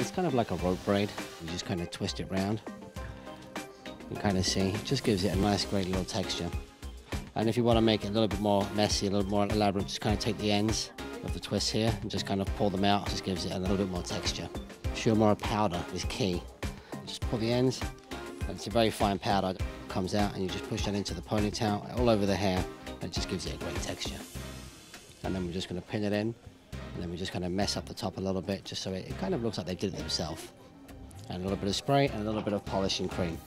It's kind of like a rope braid. You just kind of twist it round. You kind of see, it just gives it a nice, great little texture. And if you want to make it a little bit more messy, a little more elaborate, just kind of take the ends of the twists here and just kind of pull them out. Just gives it a little bit more texture. Sheer more powder is key. Just pull the ends, and it's a very fine powder that comes out, and you just push that into the ponytail, all over the hair, and it just gives it a great texture. And then we're just going to pin it in, and then we just kind of mess up the top a little bit, just so it kind of looks like they did it themselves. And a little bit of spray and a little bit of polishing cream.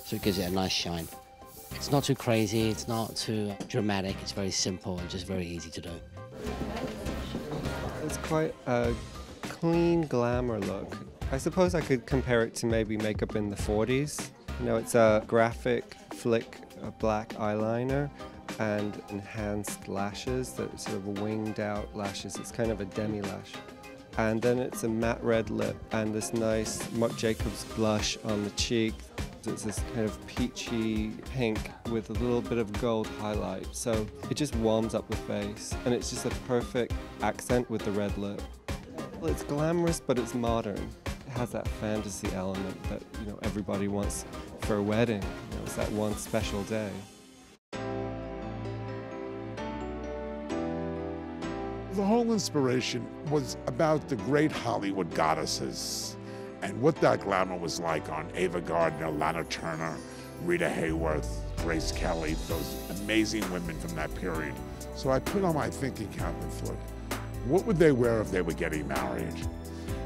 So it gives it a nice shine. It's not too crazy, it's not too dramatic, it's very simple and just very easy to do. It's quite a clean glamour look. I suppose I could compare it to maybe makeup in the 40s. You know, it's a graphic flick of black eyeliner and enhanced lashes that sort of winged out lashes. It's kind of a demi-lash. And then it's a matte red lip and this nice Marc Jacobs blush on the cheek. It's this kind of peachy pink with a little bit of gold highlight. So it just warms up the face, and it's just a perfect accent with the red lip. Well, it's glamorous, but it's modern. It has that fantasy element that, you know, everybody wants for a wedding. You know, it's that one special day. The whole inspiration was about the great Hollywood goddesses and what that glamour was like on Ava Gardner, Lana Turner, Rita Hayworth, Grace Kelly, those amazing women from that period. So I put on my thinking cap and thought, what would they wear if they were getting married?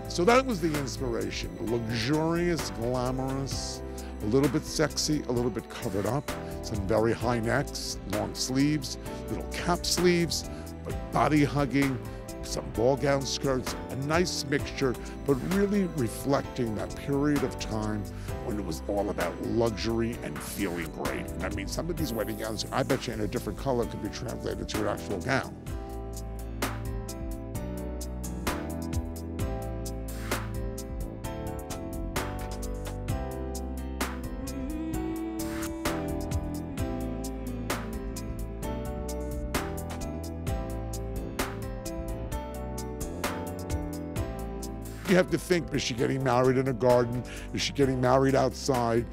So that was the inspiration, luxurious, glamorous, a little bit sexy, a little bit covered up, some very high necks, long sleeves, little cap sleeves, but body hugging, some ball gown skirts, a nice mixture, but really reflecting that period of time when it was all about luxury and feeling great. I mean, some of these wedding gowns, I bet you in a different color could be translated to an actual gown. You have to think, is she getting married in a garden? Is she getting married outside?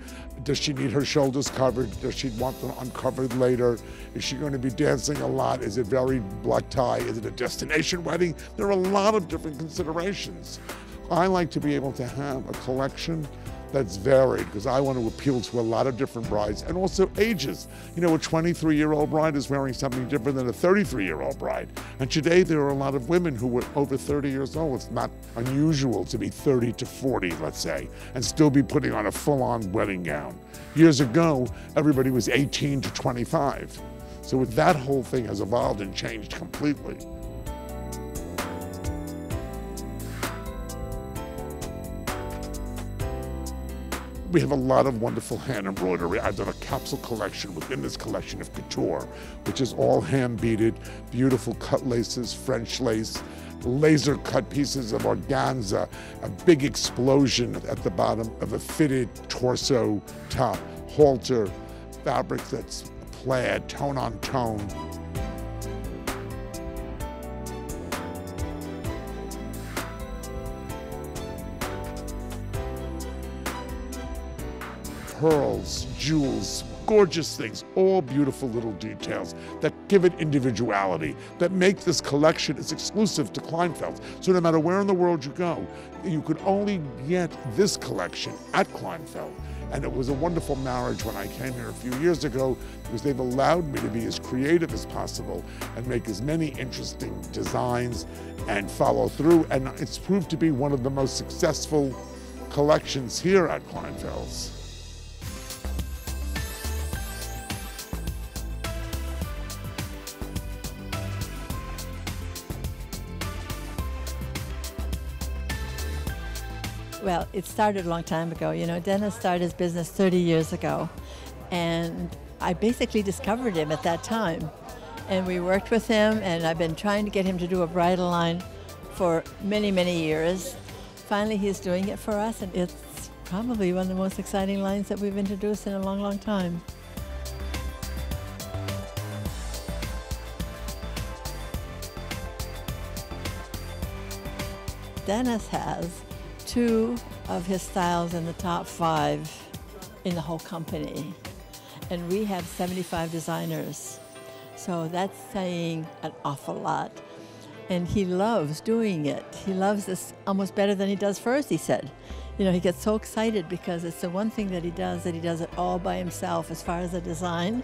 Does she need her shoulders covered? Does she want them uncovered later? Is she going to be dancing a lot? Is it very black tie? Is it a destination wedding? There are a lot of different considerations. I like to be able to have a collection that's varied because I want to appeal to a lot of different brides and also ages. You know, a 23-year-old bride is wearing something different than a 33-year-old bride. And today there are a lot of women who are over 30 years old. It's not unusual to be 30 to 40, let's say, and still be putting on a full-on wedding gown. Years ago, everybody was 18 to 25. So that whole thing has evolved and changed completely. We have a lot of wonderful hand embroidery. I've done a capsule collection within this collection of couture, which is all hand beaded, beautiful cut laces, French lace, laser cut pieces of organza, a big explosion at the bottom of a fitted torso top, halter, fabric that's plaid, tone on tone. Pearls, jewels, gorgeous things, all beautiful little details that give it individuality, that make this collection as exclusive to Kleinfeld. So no matter where in the world you go, you could only get this collection at Kleinfeld. And it was a wonderful marriage when I came here a few years ago because they've allowed me to be as creative as possible and make as many interesting designs and follow through. And it's proved to be one of the most successful collections here at Kleinfeld's. Well, it started a long time ago. You know, Dennis started his business 30 years ago, and I basically discovered him at that time. And we worked with him, and I've been trying to get him to do a bridal line for many, many years. Finally, he's doing it for us, and it's probably one of the most exciting lines that we've introduced in a long, long time. Dennis has 2 of his styles in the top 5 in the whole company. And we have 75 designers. So that's saying an awful lot. And he loves doing it. He loves this almost better than he does first, he said. You know, he gets so excited because it's the one thing that he does it all by himself as far as the design,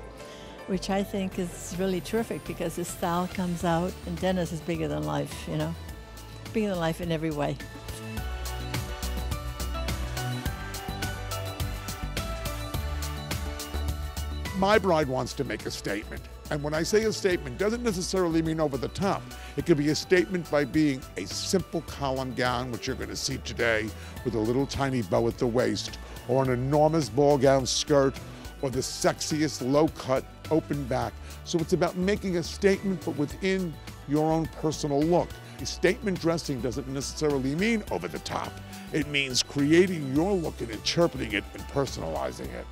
which I think is really terrific because his style comes out, and Dennis is bigger than life, you know, bigger than life in every way. My bride wants to make a statement. And when I say a statement, doesn't necessarily mean over the top. It could be a statement by being a simple column gown, which you're going to see today, with a little tiny bow at the waist, or an enormous ball gown skirt, or the sexiest low-cut open back. So it's about making a statement, but within your own personal look. Statement dressing doesn't necessarily mean over the top. It means creating your look and interpreting it and personalizing it.